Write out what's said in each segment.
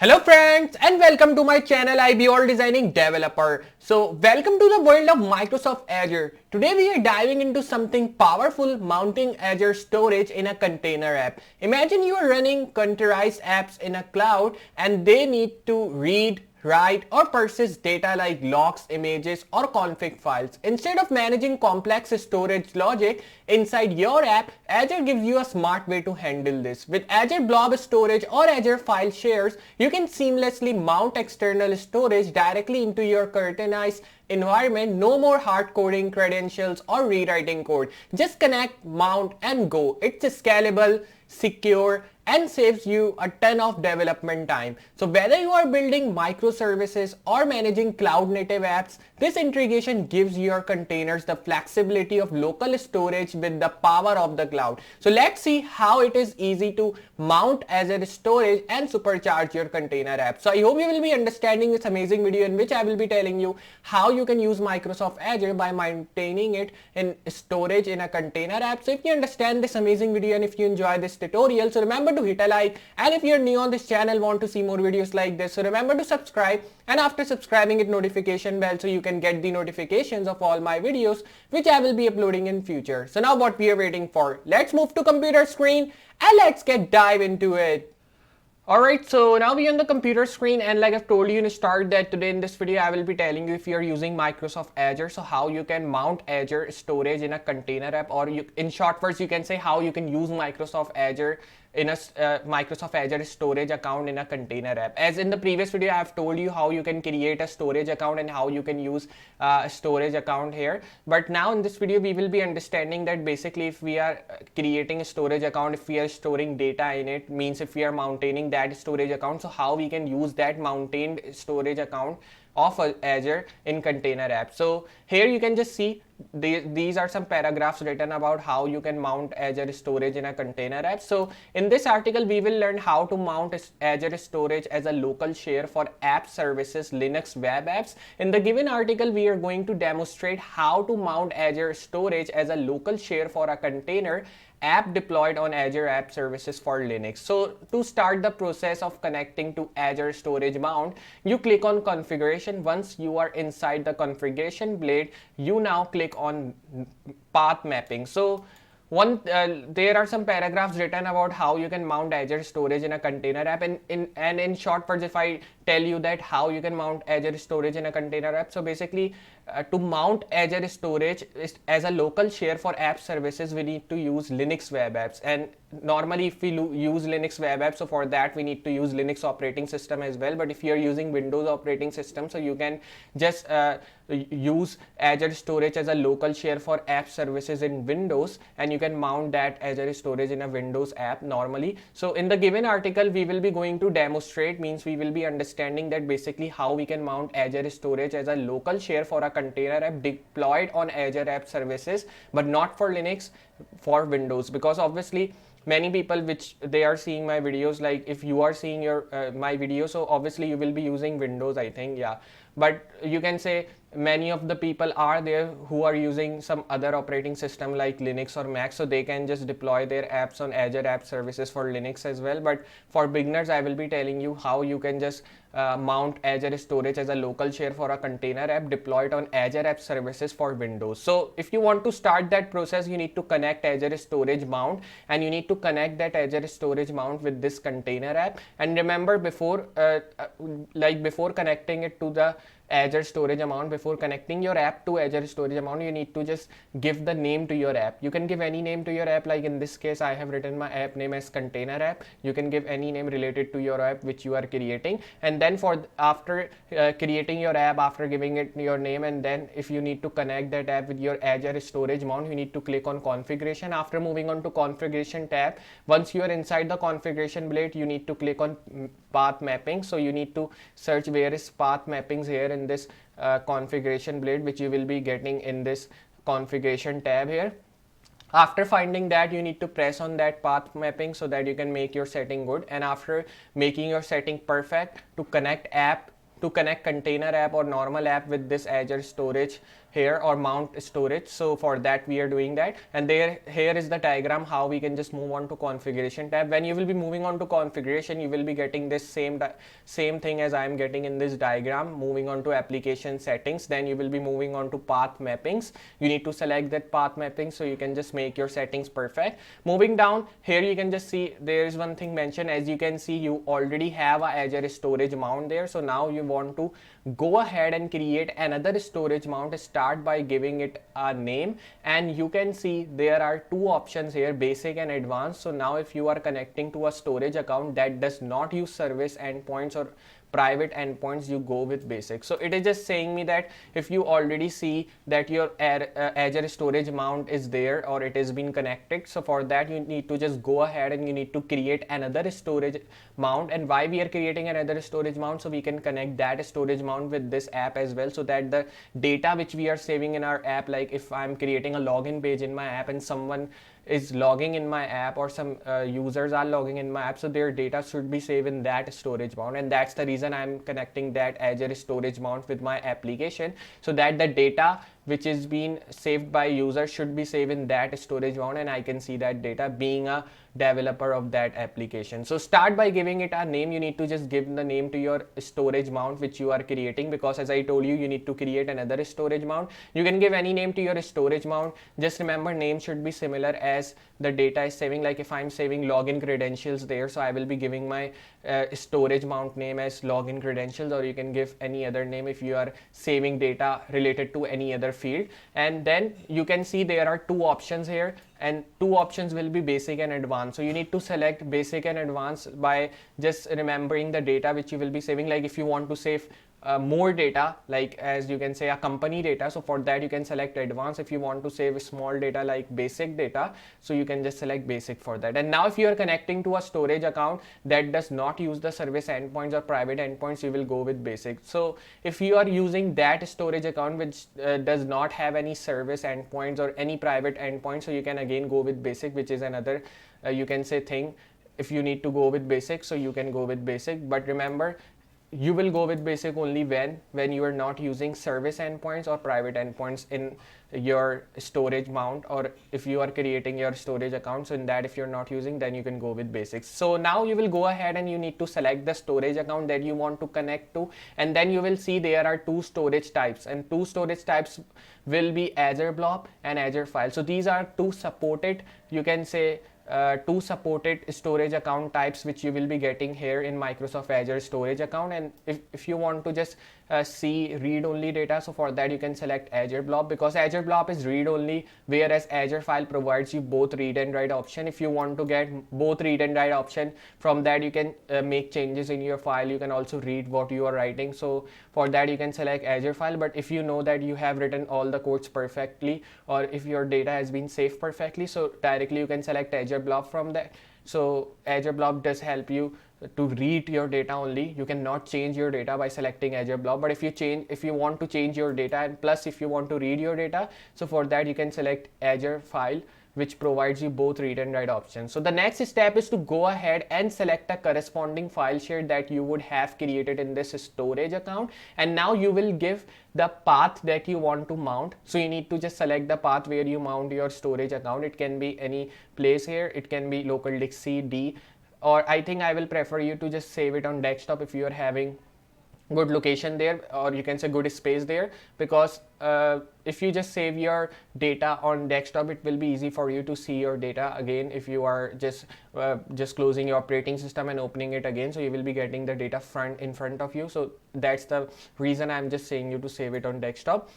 Hello friends and welcome to my channel IB All Designing Developer. So welcome to the world of Microsoft Azure. Today we are diving into something powerful, mounting Azure storage in a container app. Imagine you are running containerized apps in a cloud and they need to read, write or persist data like logs, images or config files. Instead of managing complex storage logic inside your app, Azure gives you a smart way to handle this. With Azure Blob Storage or Azure File Shares, you can seamlessly mount external storage directly into your containerized environment. No more hard coding credentials or rewriting code. Just connect, mount and go. It's scalable, secure and saves you a ton of development time. So whether you are building microservices or managing cloud native apps, this integration gives your containers the flexibility of local storage with the power of the cloud. So let's see how it is easy to mount Azure storage and supercharge your container app. So I hope you will be understanding this amazing video in which I will be telling you how you can use Microsoft Azure by maintaining it in storage in a container app. So if you understand this amazing video and if you enjoy this tutorial, so remember to hit a like, and if you're new on this channel, want to see more videos like this, so remember to subscribe, and after subscribing hit notification bell so you can get the notifications of all my videos which I will be uploading in future. So now what we are waiting for, let's move to computer screen and let's get dive into it. Alright, so now we're on the computer screen, and like I've told you in the start that today in this video I will be telling you if you're using Microsoft Azure, so how you can mount Azure storage in a container app, or in short words you can say how you can use Microsoft Azure in a Microsoft Azure storage account in a container app. As in the previous video I have told you how you can create a storage account and how you can use a storage account here, but now in this video we will be understanding that basically if we are creating a storage account, if we are storing data in it, means if we are maintaining that storage account, so how we can use that maintained storage account of Azure in container app. So here you can just see these are some paragraphs written about how you can mount Azure storage in a container app. So in this article we will learn how to mount Azure storage as a local share for app services, Linux web apps. In the given article we are going to demonstrate how to mount Azure storage as a local share for a container app deployed on Azure App Services for Linux. So to start the process of connecting to Azure Storage Mount, you click on configuration. Once you are inside the configuration blade, you now click on path mapping. So there are some paragraphs written about how you can mount Azure storage in a container app, and in short words if I tell you that how you can mount Azure storage in a container app, so basically to mount Azure storage as a local share for app services, we need to use Linux web apps, and normally if we use Linux web apps, so for that we need to use Linux operating system as well. But if you're using Windows operating system, so you can just use Azure storage as a local share for app services in Windows, and you can mount that Azure storage in a Windows app normally. So in the given article we will be going to demonstrate, means we will be understanding that basically how we can mount Azure storage as a local share for a container app deployed on Azure App Services, but not for Linux, for Windows, because obviously many people which they are seeing my videos, like if you are seeing your my video, so obviously you will be using Windows, I think, yeah, but you can say many of the people are there who are using some other operating system like Linux or Mac, so they can just deploy their apps on Azure App Services for Linux as well. But for beginners I will be telling you how you can just mount Azure storage as a local share for a container app deployed on Azure App Services for Windows. So if you want to start that process, you need to connect Azure storage mount, and you need to connect that Azure storage mount with this container app. And remember, before before connecting it to the Azure storage amount, before connecting your app to Azure storage amount, you need to just give the name to your app. You can give any name to your app, like in this case I have written my app name as container app. You can give any name related to your app which you are creating, and then after creating your app, after giving it your name, and then if you need to connect that app with your Azure storage mount, you need to click on configuration. After moving on to configuration tab, once you are inside the configuration blade, you need to click on path mapping. So you need to search where is path mappings here in this configuration blade, which you will be getting in this configuration tab here. After finding that, you need to press on that path mapping so that you can make your setting good. And after making your setting perfect, to connect container app or normal app with this Azure storage here, or mount storage. So for that we are doing that, and here is the diagram how we can just move on to configuration tab. When you will be moving on to configuration, you will be getting this same thing as I am getting in this diagram. Moving on to application settings, then you will be moving on to path mappings. You need to select that path mapping so you can just make your settings perfect. Moving down here, you can just see there is one thing mentioned. As you can see, you already have a Azure storage mount there. So now you want to go ahead and create another storage mount. Start by giving it a name, and you can see there are two options here, basic and advanced. So now if you are connecting to a storage account that does not use service endpoints or private endpoints, you go with basic. So it is just saying me that if you already see that your Azure storage mount is there or it has been connected, so for that you need to just go ahead and you need to create another storage mount. And why we are creating another storage mount? So we can connect that storage mount with this app as well, so that the data which we are saving in our app, like if I'm creating a login page in my app and someone is logging in my app, or some users are logging in my app, so their data should be saved in that storage mount. And that's the reason I'm connecting that Azure storage mount with my application, so that the data which is being saved by user should be saved in that storage mount, and I can see that data being a developer of that application. So start by giving it a name. You need to just give the name to your storage mount which you are creating, because as I told you, you need to create another storage mount. You can give any name to your storage mount. Just remember, name should be similar as the data is saving. Like if I'm saving login credentials there, so I will be giving my storage mount name as login credentials, or you can give any other name if you are saving data related to any other field. And then you can see there are two options here, and two options will be basic and advanced. So you need to select basic and advanced by just remembering the data which you will be saving. Like if you want to save more data, like as you can say a company data, so for that you can select advanced. If you want to save small data like basic data, so you can just select basic for that. And now if you are connecting to a storage account that does not use the service endpoints or private endpoints, you will go with basic. So if you are using that storage account which does not have any service endpoints or any private endpoints, so you can again go with basic, which is another you can say thing. If you need to go with basic, so you can go with basic, but remember, you will go with basic only when you are not using service endpoints or private endpoints in your storage mount, or if you are creating your storage account. So in that, if you're not using, then you can go with basics. So now you will go ahead and you need to select the storage account that you want to connect to, and then you will see there are two storage types, and two storage types will be Azure Blob and Azure File. So these are two supported, you can say two supported storage account types which you will be getting here in Microsoft Azure storage account. And if you want to just see read only data, so for that you can select Azure Blob, because Azure Blob is read only, whereas Azure File provides you both read and write option. If you want to get both read and write option, from that you can make changes in your file. You can also read what you are writing, so for that you can select Azure File. But if you know that you have written all the codes perfectly, or if your data has been saved perfectly, so directly you can select Azure Blob from that. So Azure Blob does help you to read your data only. You cannot change your data by selecting Azure Blob, but if you want to change your data, and plus if you want to read your data, so for that you can select Azure File, which provides you both read and write options. So the next step is to go ahead and select a corresponding file share that you would have created in this storage account, and now you will give the path that you want to mount. So you need to just select the path where you mount your storage account. It can be any place here, it can be local disk C, D, or I think I will prefer you to just save it on desktop if you are having good location there, or you can say good space there, because if you just save your data on desktop, it will be easy for you to see your data again if you are just closing your operating system and opening it again. So you will be getting the data in front of you. So that's the reason I'm just saying you to save it on desktop.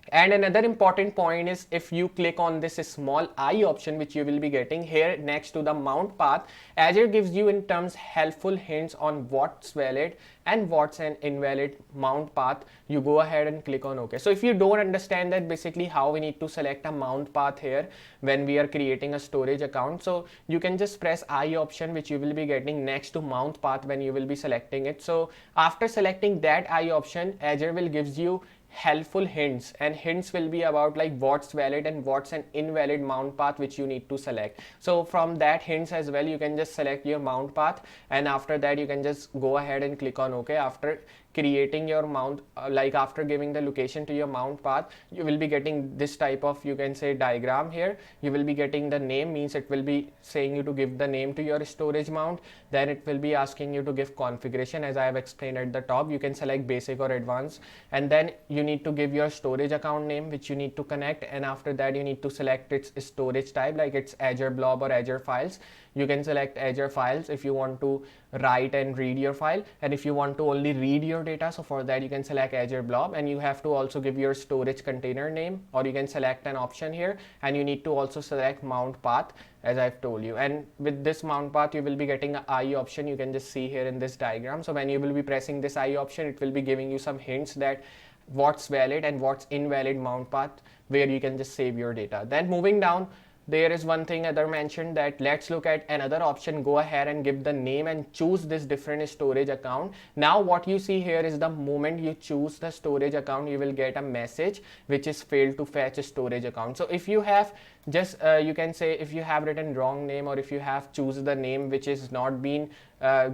And another important point is, if you click on this small I option which you will be getting here next to the mount path, Azure gives you in terms helpful hints on what's valid and what's an invalid mount path. You go ahead and click on OK. So if you don't understand that basically how we need to select a mount path here when we are creating a storage account, so you can just press I option which you will be getting next to mount path when you will be selecting it. So after selecting that I option, Azure will gives you helpful hints, and hints will be about like what's valid and what's an invalid mount path which you need to select. So from that hints as well, you can just select your mount path, and after that you can just go ahead and click on OK. After creating your mount, like after giving the location to your mount path, you will be getting this type of, you can say, diagram here. You will be getting the name, means it will be saying you to give the name to your storage mount. Then it will be asking you to give configuration, as I have explained at the top. You can select basic or advanced, and then you need to give your storage account name which you need to connect, and after that you need to select its storage type, like it's Azure Blob or Azure Files. You can select Azure Files if you want to write and read your file, and if you want to only read your data, so for that you can select Azure Blob, and you have to also give your storage container name, or you can select an option here, and you need to also select mount path as I've told you. And with this mount path you will be getting an I option, you can just see here in this diagram. So when you will be pressing this I option, it will be giving you some hints that what's valid and what's invalid mount path, where you can just save your data. Then moving down, there is one thing other mentioned, that let's look at another option. Go ahead and give the name and choose this different storage account. Now what you see here is the moment you choose the storage account, you will get a message which is failed to fetch a storage account. So if you have just you can say if you have written wrong name, or if you have choose the name which is not been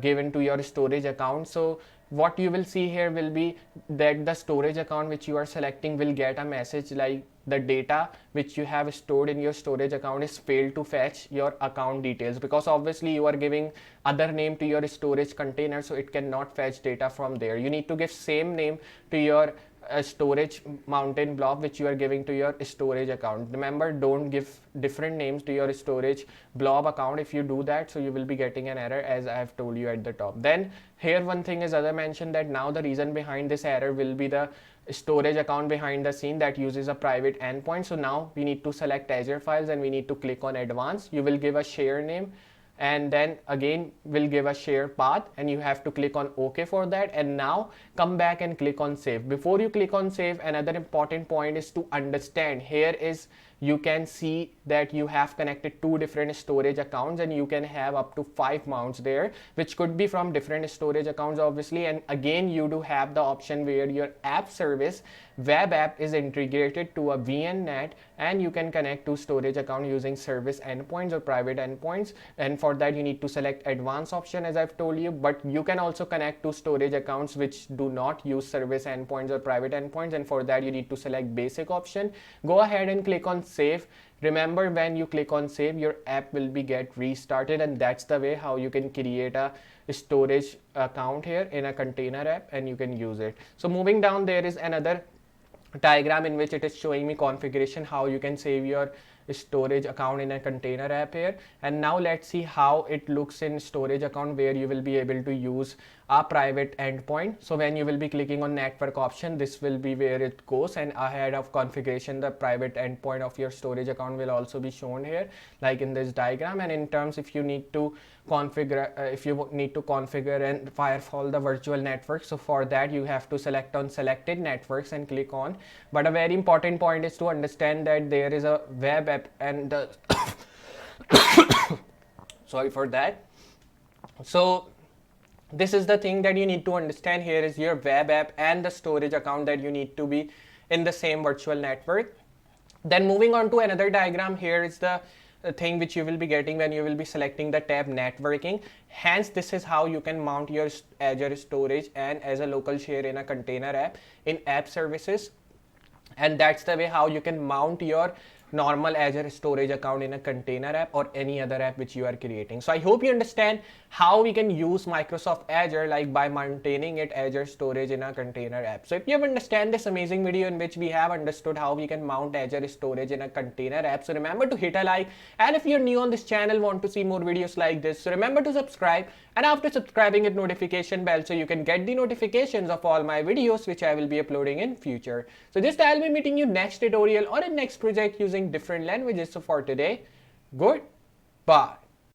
given to your storage account, so what you will see here will be that the storage account which you are selecting will get a message like the data which you have stored in your storage account is failed to fetch your account details, because obviously you are giving other name to your storage container, so it cannot fetch data from there. You need to give same name to your storage mountain blob which you are giving to your storage account. Remember, don't give different names to your storage blob account. If you do that, so you will be getting an error, as I have told you at the top. Then here one thing is other mentioned, that now the reason behind this error will be the storage account behind the scene that uses a private endpoint. So now we need to select Azure Files, and we need to click on advanced. You will give a share name, and then again we'll give a share path, and you have to click on OK for that. And now come back and click on save. Before you click on save, another important point is to understand here is you can see that you have connected two different storage accounts, and you can have up to 5 mounts there, which could be from different storage accounts obviously. And again you do have the option where your app service web app is integrated to a VNet, and you can connect to storage account using service endpoints or private endpoints. And for that you need to select advanced option, as I've told you, but you can also connect to storage accounts which do not use service endpoints or private endpoints, and for that you need to select basic option. Go ahead and click on save. Remember, when you click on save, your app will be get restarted, and that's the way how you can create a storage account here in a container app, and you can use it. So moving down, there is another diagram in which it is showing me configuration, how you can save your storage account in a container app here. And now let's see how it looks in storage account, where you will be able to use a private endpoint. So when you will be clicking on network option, this will be where it goes, and ahead of configuration the private endpoint of your storage account will also be shown here, like in this diagram. And in terms, if you need to configure and firewall the virtual network, so for that you have to select on selected networks and click on. But a very important point is to understand that there is a web app and the sorry for that. So this is the thing that you need to understand. Here is your web app and the storage account that you need to be in the same virtual network. Then moving on to another diagram, here is the thing which you will be getting when you will be selecting the tab networking. Hence this is how you can mount your Azure storage and as a local share in a container app in app services, and that's the way how you can mount your normal Azure storage account in a container app or any other app which you are creating. So I hope you understand how we can use Microsoft Azure, like by maintaining it Azure storage in a container app. So if you have understand this amazing video in which we have understood how we can mount Azure storage in a container app, so remember to hit a like, and if you're new on this channel, want to see more videos like this, so remember to subscribe, and after subscribing hit notification bell so you can get the notifications of all my videos which I will be uploading in future. So just I'll be meeting you next tutorial or in next project using different languages. So for today, goodbye.